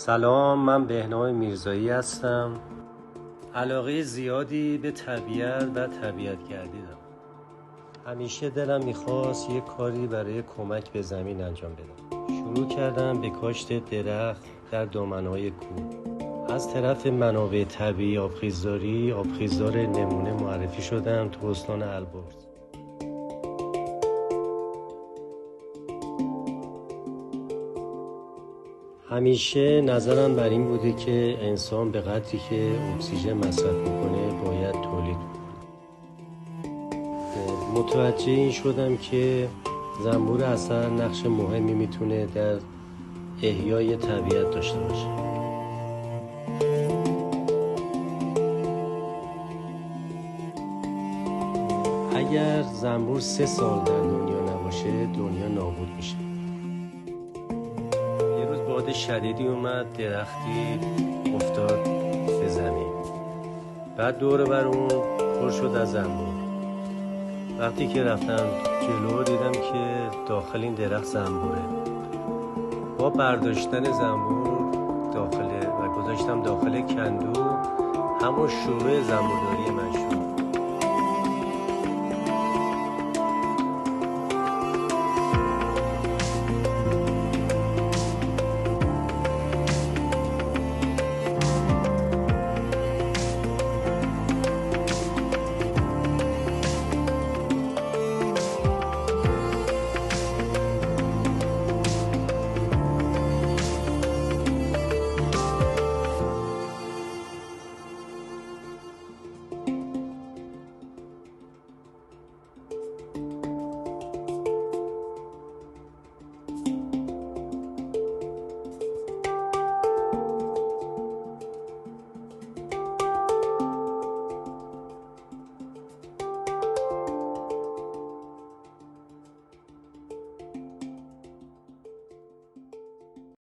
سلام، من بهنام میرزایی هستم. علاقه زیادی به طبیعت و طبیعت‌گردی دارم. همیشه دلم میخواست یک کاری برای کمک به زمین انجام بدم. شروع کردم به کاشت درخت در دامنه‌های کوه. از طرف منابع طبیعی آبخیزدار نمونه معرفی شدم تو استان البرز. همیشه نظرم بر این بوده که انسان به قدری که اکسیژن مصرف میکنه باید تولید کنه. متوجه این شدم که زنبور عسل نقش مهمی میتونه در احیای طبیعت داشته باشه. اگر زنبور 3 سال در دنیا نباشه دنیا نابود میشه. باد شدیدی اومد، درختی افتاد به زمین. بعد دور بر اون پر شد از زنبور. وقتی که رفتم جلو دیدم که داخل این درخت زنبوره. با برداشتن زنبور و گذاشتم داخل کندو، همون شروع زنبورداری من شد.